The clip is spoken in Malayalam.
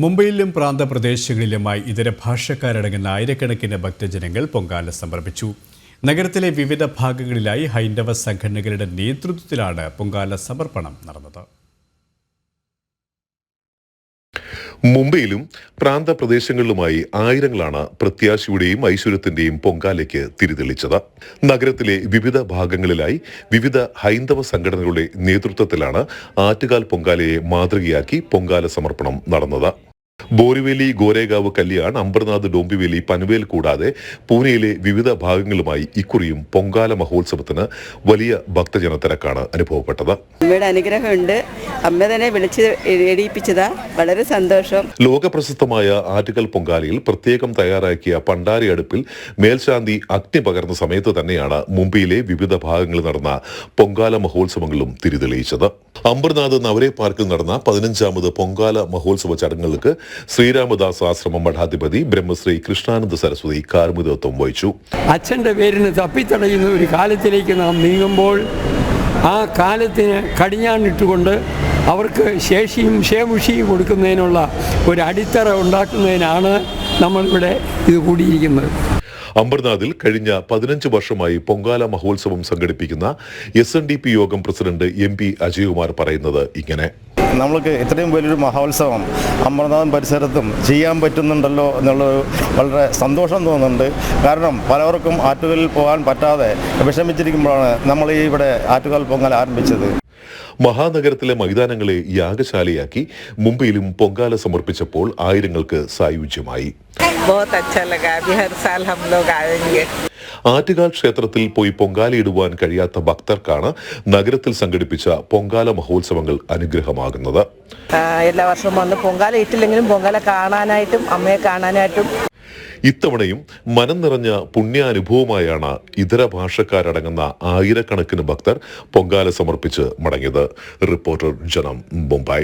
മുംബൈയിലും പ്രാന്തപ്രദേശങ്ങളിലുമായി ഇതര ഭാഷക്കാരടങ്ങുന്ന ആയിരക്കണക്കിന് ഭക്തജനങ്ങൾ പൊങ്കാല സമർപ്പിച്ചു. നഗരത്തിലെ വിവിധ ഭാഗങ്ങളിലായി ഹൈന്ദവ സംഘടനകളുടെ നേതൃത്വത്തിലാണ് പൊങ്കാല സമർപ്പണം നടന്നത്. മുംബൈയിലും പ്രാന്തപ്രദേശങ്ങളിലുമായി ആയിരങ്ങളാണ് പ്രത്യാശയുടെയും ഐശ്വര്യത്തിന്റെയും പൊങ്കാലയ്ക്ക് തിരിതെളിച്ചത്. നഗരത്തിലെ വിവിധ ഭാഗങ്ങളിലായി വിവിധ ഹൈന്ദവ സംഘടനകളുടെ നേതൃത്വത്തിലാണ് ആറ്റുകാൽ പൊങ്കാലയെ മാതൃകയാക്കി പൊങ്കാല സമർപ്പണം നടന്നത്. ബോറിവേലി, ഗോരേഗാവ്, കല്യാൺ, അംബർനാഥ്, ഡോംബിവേലി, പൻവേൽ കൂടാതെ പൂനെയിലെ വിവിധ ഭാഗങ്ങളുമായി ഇക്കുറിയും പൊങ്കാല മഹോത്സവത്തിന് വലിയ ഭക്തജന തിരക്കാണ് അനുഭവപ്പെട്ടത്. അമ്മയുടെ അനുഗ്രഹമുണ്ട്. അമ്മ തന്നെ വിളിച്ച് എഴുതിപ്പിച്ചതാ. വളരെ സന്തോഷം. ലോകപ്രസിദ്ധമായ ആറ്റുകാൽ പൊങ്കാലയിൽ പ്രത്യേകം തയ്യാറാക്കിയ പണ്ടാരി അടുപ്പിൽ മേൽശാന്തി അഗ്നി പകർന്ന സമയത്ത് തന്നെയാണ് മുംബൈയിലെ വിവിധ ഭാഗങ്ങളിൽ നടന്ന പൊങ്കാല മഹോത്സവങ്ങളും തിരിതെളിയിച്ചത്. അംബർനാഥ് നവരെ പാർക്കിൽ നടന്ന 15ാമത് പൊങ്കാല മഹോത്സവ ചടങ്ങുകൾക്ക് ശ്രീരാമദാസ് ആശ്രമം മഠാധിപതി ബ്രഹ്മശ്രീ കൃഷ്ണാനന്ദ സരസ്വതി കാർമ്മികത്വം വഹിച്ചു. അച്ഛൻ്റെ പേരിന് തപ്പിത്തടയുന്ന ഒരു കാലത്തിലേക്ക് നാം നീങ്ങുമ്പോൾ ആ കാലത്തിന് കടിഞ്ഞാണിട്ടുകൊണ്ട് അവർക്ക് ശേഷിയും ക്ഷേമുഷിയും കൊടുക്കുന്നതിനുള്ള ഒരു അടിത്തറ ഉണ്ടാക്കുന്നതിനാണ് നമ്മളിവിടെ ഇത് കൂടിയിരിക്കുന്നത്. അംബർനാഥിൽ കഴിഞ്ഞ 15 വർഷമായി പൊങ്കാല മഹോത്സവം സംഘടിപ്പിക്കുന്ന SNDP യോഗം പ്രസിഡന്റ് MP അജയ്കുമാർ പറയുന്നത് ഇങ്ങനെ: നമ്മൾക്ക് ഇത്രയും വലിയൊരു മഹോത്സവം അമർനാഥൻ പരിസരത്തും ചെയ്യാൻ പറ്റുന്നുണ്ടല്ലോ എന്നുള്ളൊരു വളരെ സന്തോഷം തോന്നുന്നുണ്ട്. കാരണം പലവർക്കും ആറ്റുകാലിൽ പോകാൻ പറ്റാതെ വിഷമിച്ചിരിക്കുമ്പോഴാണ് നമ്മൾ ഇവിടെ ആറ്റുകാൽ പൊങ്കാല ആരംഭിച്ചത്. മഹാനഗരത്തിലെ മൈതാനങ്ങളെ യാഗശാലയാക്കി മുംബൈയിലും പൊങ്കാല സമർപ്പിച്ചപ്പോൾ ആയിരങ്ങൾക്ക് സായുജ്യമായി. ആറ്റുകാൽ ക്ഷേത്രത്തിൽ പോയി പൊങ്കാലയിടുവാൻ കഴിയാത്ത ഭക്തർക്കാണ് നഗരത്തിൽ സംഘടിപ്പിച്ച പൊങ്കാല മഹോത്സവങ്ങൾ അനുഗ്രഹമാകുന്നത്. എല്ലാ വർഷവും വന്ന് പൊങ്കാല ഇട്ടില്ലെങ്കിലും പൊങ്കാല കാണാനായിട്ടും അമ്മയെ കാണാനായിട്ടും ഇത്തവണയും മനം നിറഞ്ഞ പുണ്യാനുഭവമായാണ് ഇതര ഭാഷക്കാരടങ്ങുന്ന ആയിരക്കണക്കിന് ഭക്തർ പൊങ്കാല സമർപ്പിച്ച് മടങ്ങിയത്. റിപ്പോർട്ടർ ജനം, മുംബൈ.